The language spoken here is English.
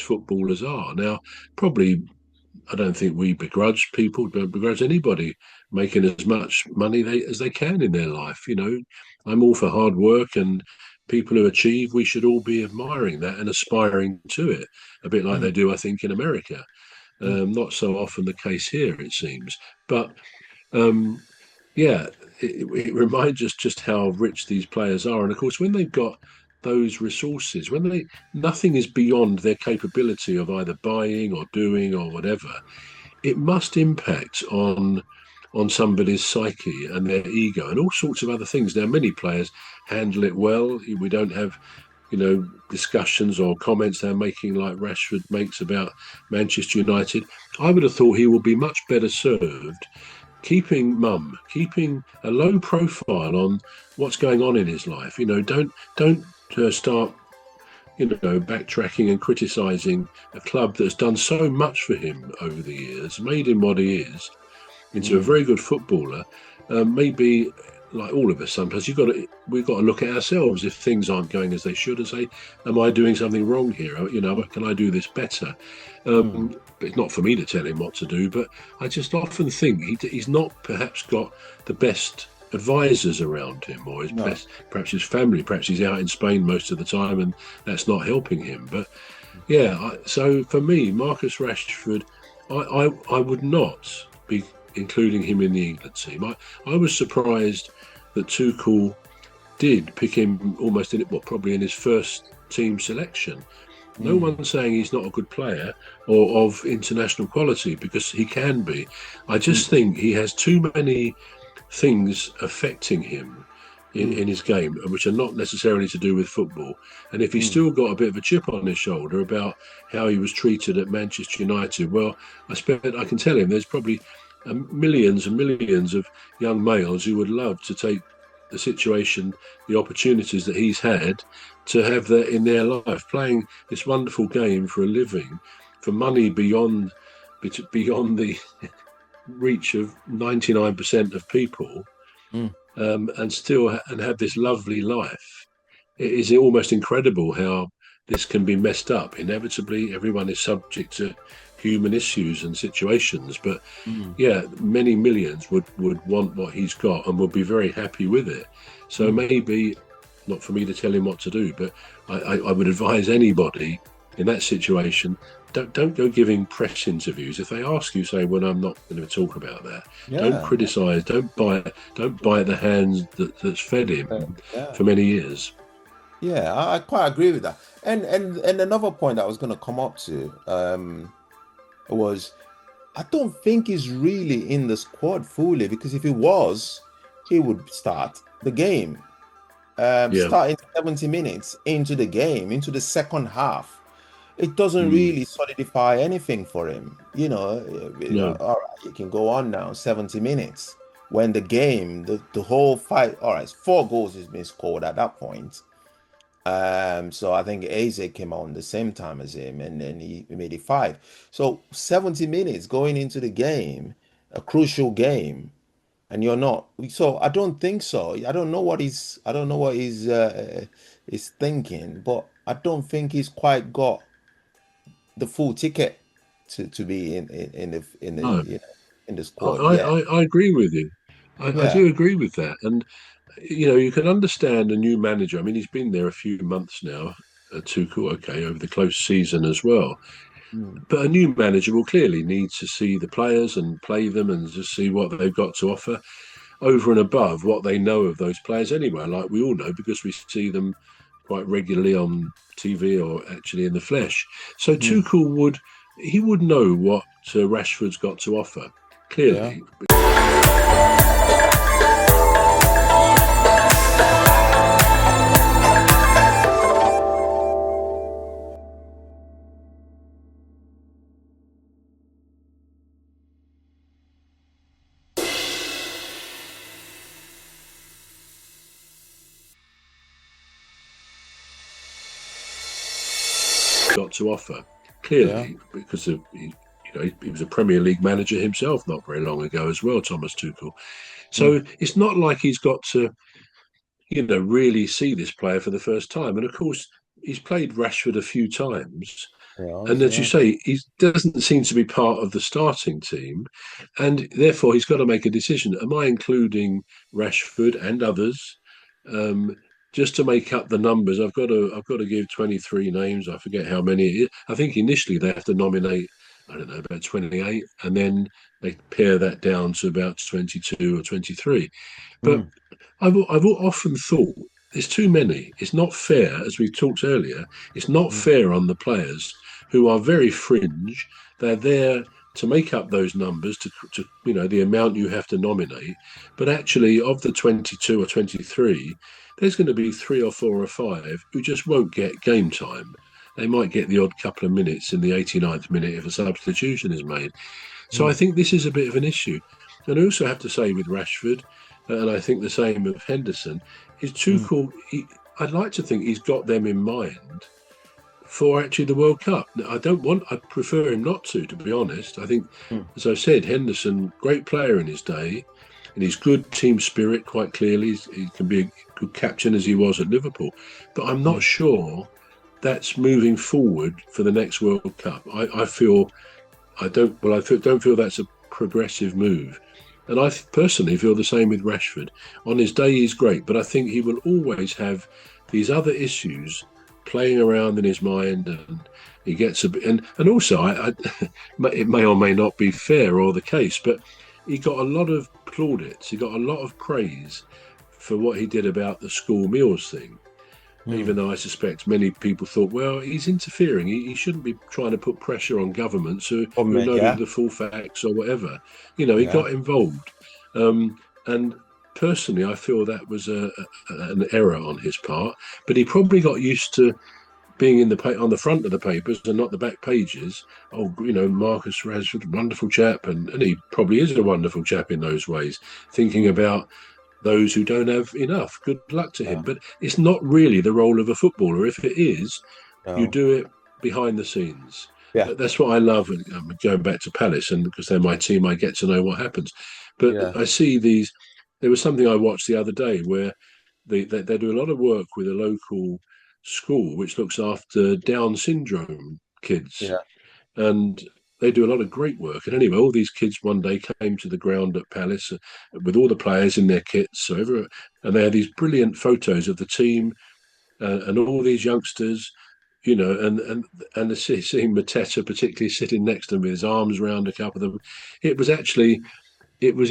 footballers are. Now, probably, I don't think we don't begrudge anybody making as much money as they can in their life. I'm all for hard work, and people who achieve, we should all be admiring that and aspiring to it, a bit like they do, I think, in America. Not so often the case here, it seems. But um, yeah, it reminds us just how rich these players are. And of course, when they've got those resources, nothing is beyond their capability of either buying or doing or whatever, it must impact on somebody's psyche and their ego and all sorts of other things. Now, many players handle it well. We don't have, discussions or comments they're making like Rashford makes about Manchester United. I would have thought he would be much better served keeping mum, keeping a low profile on what's going on in his life. Don't start backtracking and criticising a club that's done so much for him over the years, made him what he is, into a very good footballer. Maybe, like all of us, sometimes we've got to look at ourselves if things aren't going as they should, and say, "Am I doing something wrong here? Can I do this better?" But it's not for me to tell him what to do. But I just often think he's not perhaps got the best advisors around him, or perhaps his family. Perhaps he's out in Spain most of the time, and that's not helping him. But so for me, Marcus Rashford, I would not be including him in the England team. I was surprised that Tuchel did pick him almost probably in his first team selection. No one's saying he's not a good player or of international quality, because he can be. I just think he has too many things affecting him in his game, which are not necessarily to do with football. And if he's still got a bit of a chip on his shoulder about how he was treated at Manchester United, well, I can tell him there's probably millions and millions of young males who would love to take the situation, the opportunities that he's had, to have that in their life, playing this wonderful game for a living, for money beyond the reach of 99% of people, and have this lovely life. It is almost incredible how this can be messed up. Inevitably, everyone is subject to human issues and situations, but many millions would want what he's got and would be very happy with it. So maybe not for me to tell him what to do, but I would advise anybody in that situation, don't go giving press interviews. If they ask you, say, "Well, I'm not going to talk about that." Don't criticise. Don't bite the hand that's fed him for many years. Yeah, I quite agree with that. And another point I was going to come up to was, I don't think he's really in the squad fully, because if he was, he would start the game. Starting 70 minutes into the game, into the second half, it doesn't really solidify anything for him. All right, you can go on now, 70 minutes. When the game, the whole fight, all right, 4 goals has been scored at that point. So I think Eze came on the same time as him, and then he made it 5. So 70 minutes going into the game, a crucial game, and you're not. So I don't think so. I don't know what he's thinking, but I don't think he's quite got the full ticket to be in the squad. I agree with you. I do agree with that. And you can understand a new manager. I mean, he's been there a few months now, Tuchel, over the close season as well. But a new manager will clearly need to see the players and play them and just see what they've got to offer over and above what they know of those players anyway, like we all know, because we see them quite regularly on TV or actually in the flesh. So Tuchel would know what Rashford's got to offer, clearly. Got to offer, clearly, because he was a Premier League manager himself not very long ago as well, Thomas Tuchel. So it's not like he's got to, really see this player for the first time. And of course, he's played Rashford a few times, And as you Yeah. say, he doesn't seem to be part of the starting team, and therefore he's got to make a decision. Am I including Rashford and others? Um, just to make up the numbers, I've got to give 23 names. I forget how many it is. I think initially they have to nominate, I don't know, about 28, and then they pare that down to about 22 or 23. But Mm, I've often thought there's too many. It's not fair, as we talked earlier. It's not mm, fair on the players who are very fringe. They're there to make up those numbers to the amount you have to nominate. But actually, of the 22 or 23, there's going to be 3 or 4 or 5 who just won't get game time. They might get the odd couple of minutes in the 89th minute if a substitution is made. So I mm, think this is a bit of an issue. And I also have to say with Rashford, and I think the same of Henderson, is mm, Tuchel. I'd like to think he's got them in mind for actually the World Cup. Now, I prefer him not to be honest. I think, mm, as I said, Henderson, great player in his day, and he's good team spirit, quite clearly. He can be a good captain as he was at Liverpool. But I'm not mm, sure that's moving forward for the next World Cup. I feel don't feel that's a progressive move. And I personally feel the same with Rashford. On his day, he's great, but I think he will always have these other issues playing around in his mind, and he gets a bit. And also, it may or may not be fair or the case, but he got a lot of plaudits. He got a lot of praise for what he did about the school meals thing, even mm. though I suspect many people thought, well, he's interfering. He shouldn't be trying to put pressure on governments who know Yeah, the full facts or whatever. He yeah. got involved. And personally, I feel that was an error on his part. But he probably got used to being on the front of the papers and not the back pages. Oh, Marcus Rashford, wonderful chap. And he probably is a wonderful chap in those ways, thinking Mm, about those who don't have enough. Good luck to him. yeah. But it's not really the role of a footballer. If it is, you No. do it behind the scenes. Yeah, That's what I love. And going back to Palace, and because they're my team, I get to know what happens. But yeah, I see these. There was something I watched the other day where they do a lot of work with a local school which looks after Down syndrome kids, yeah. and they do a lot of great work. And anyway, all these kids one day came to the ground at Palace with all the players in their kits, and they had these brilliant photos of the team and all these youngsters, and seeing Mateta particularly sitting next to them with his arms around a couple of them. It was actually it was